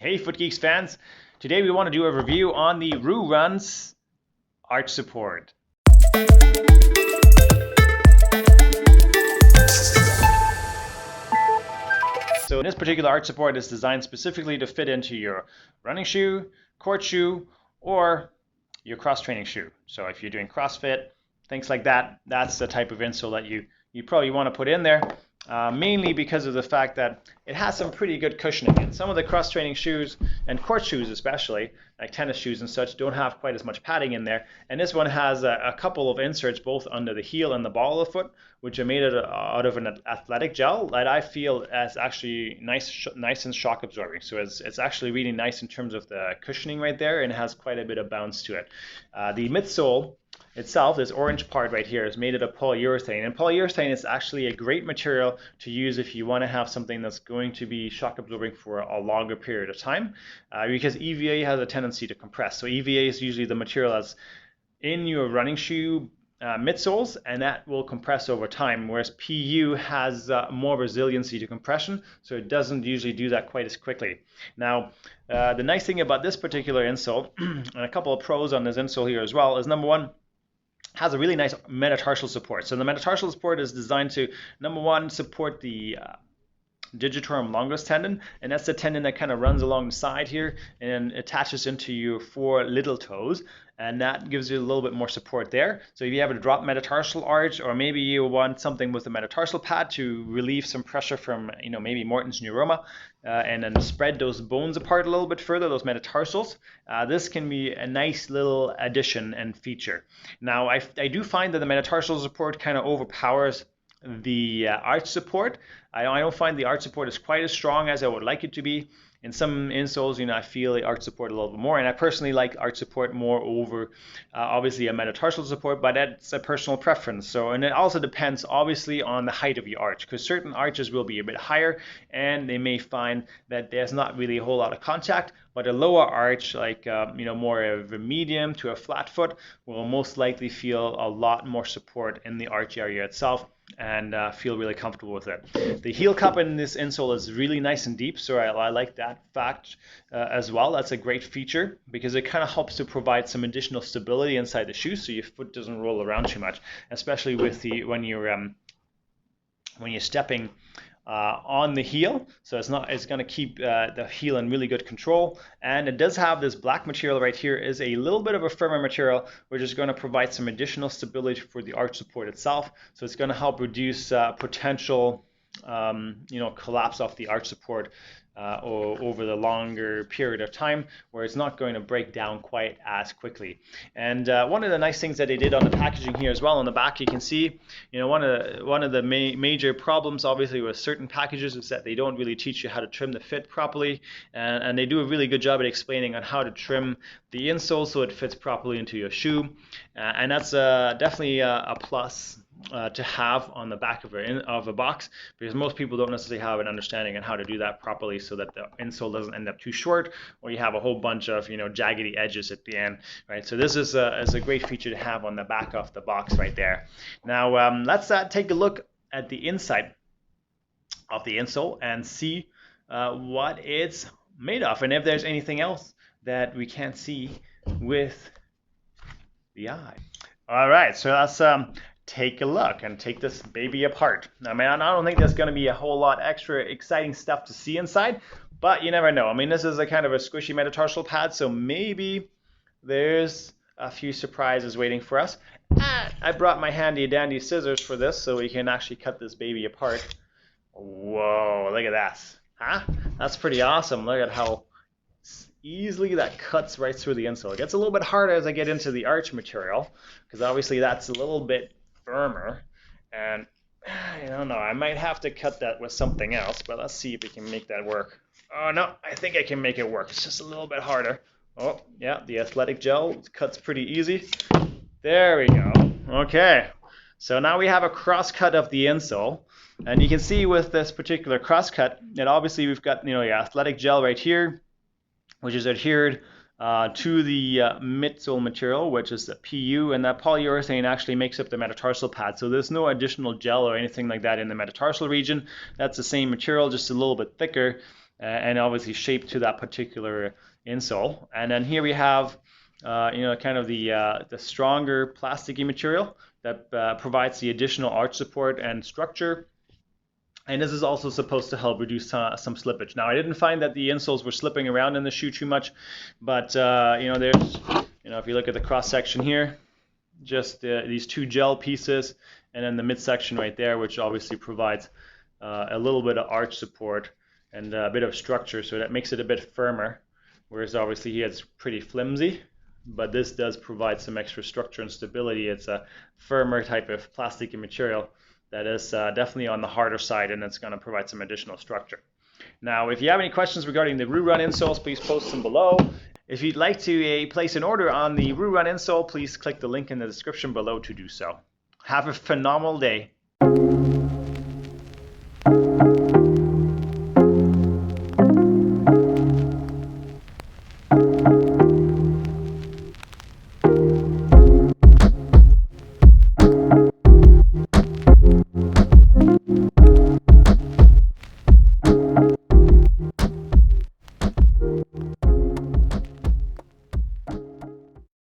Hey Foot Geeks fans, today we want to do a review on the RooRuns arch support. So this particular arch support is designed specifically to fit into your running shoe, court shoe, or your cross-training shoe. So if you're doing CrossFit, things like that, that's the type of insole that you probably want to put in there. Mainly because of the fact that it has some pretty good cushioning. And some of the cross-training shoes and court shoes especially, like tennis shoes and such, don't have quite as much padding in there. And this one has a couple of inserts both under the heel and the ball of the foot, which are made out of an athletic gel that I feel is actually nice and shock absorbing. So it's actually really nice in terms of the cushioning right there, and it has quite a bit of bounce to it. The midsole itself, this orange part right here, is made out of polyurethane, and polyurethane is actually a great material to use if you want to have something that's going to be shock absorbing for a longer period of time, because EVA has a tendency to compress. So EVA is usually the material that's in your running shoe midsoles, and that will compress over time, whereas PU has more resiliency to compression, so it doesn't usually do that quite as quickly. Now, the nice thing about this particular insole, and a couple of pros on this insole here as well, is number one, has a really nice metatarsal support. So the metatarsal support is designed to, number one, support the digitorum longus tendon, and that's the tendon that kind of runs along the side here and attaches into your four little toes, and that gives you a little bit more support there. So if you have a drop metatarsal arch, or maybe you want something with a metatarsal pad to relieve some pressure from, maybe Morton's neuroma, and then spread those bones apart a little bit further, those metatarsals, this can be a nice little addition and feature. Now, I do find that the metatarsal support kind of overpowers the arch support. I don't find the arch support is quite as strong as I would like it to be. In some insoles, I feel the arch support a little bit more, and I personally like arch support more over obviously a metatarsal support, but that's a personal preference. So, and it also depends obviously on the height of your arch, because certain arches will be a bit higher and they may find that there's not really a whole lot of contact, but a lower arch, like more of a medium to a flat foot, will most likely feel a lot more support in the arch area itself, and feel really comfortable with it. The heel cup in this insole is really nice and deep, so I like that fact as well. That's a great feature because it kind of helps to provide some additional stability inside the shoe, so your foot doesn't roll around too much, especially with when you're stepping on the heel. So it's going to keep the heel in really good control, and it does have this black material right here, is a little bit of a firmer material, which is going to provide some additional stability for the arch support itself. So it's going to help reduce potential collapse of the arch support over the longer period of time, where it's not going to break down quite as quickly. And one of the nice things that they did on the packaging here as well, on the back you can see, one of the major problems obviously with certain packages is that they don't really teach you how to trim the fit properly, and they do a really good job at explaining on how to trim the insole so it fits properly into your shoe, and that's definitely a plus to have on the back of a box, because most people don't necessarily have an understanding on how to do that properly so that the insole doesn't end up too short, or you have a whole bunch of jaggedy edges at the end, right? So this is a great feature to have on the back of the box right there. Now let's take a look at the inside of the insole and see what it's made of, and if there's anything else that we can't see with the eye. All right, so let's take a look and take this baby apart. I mean, I don't think there's going to be a whole lot extra exciting stuff to see inside, but you never know. I mean, this is a kind of a squishy metatarsal pad, so maybe there's a few surprises waiting for us. I brought my handy dandy scissors for this, so we can actually cut this baby apart. Whoa, look at that. Huh? That's pretty awesome. Look at how easily that cuts right through the insole. It gets a little bit harder as I get into the arch material, because obviously that's a little bit firmer, and I don't know, I might have to cut that with something else, but let's see if we can make that work. Oh no, I think I can make it work. It's just a little bit harder. Oh yeah, the athletic gel cuts pretty easy. There we go. Okay, so now we have a cross cut of the insole, and you can see with this particular cross cut that obviously we've got your athletic gel right here, which is adhered to the midsole material, which is the PU, and that polyurethane actually makes up the metatarsal pad. So there's no additional gel or anything like that in the metatarsal region. That's the same material, just a little bit thicker. and obviously shaped to that particular insole. And then here we have kind of the stronger plasticky material that provides the additional arch support and structure. And this is also supposed to help reduce some slippage. Now, I didn't find that the insoles were slipping around in the shoe too much, but there's, if you look at the cross section here, just these two gel pieces, and then the midsection right there, which obviously provides a little bit of arch support and a bit of structure, so that makes it a bit firmer. Whereas obviously here it's pretty flimsy, but this does provide some extra structure and stability. It's a firmer type of plastic material that is definitely on the harder side, and it's going to provide some additional structure. Now, if you have any questions regarding the RooRun insoles, please post them below. If you'd like to place an order on the RooRun insole, please click the link in the description below to do so. Have a phenomenal day.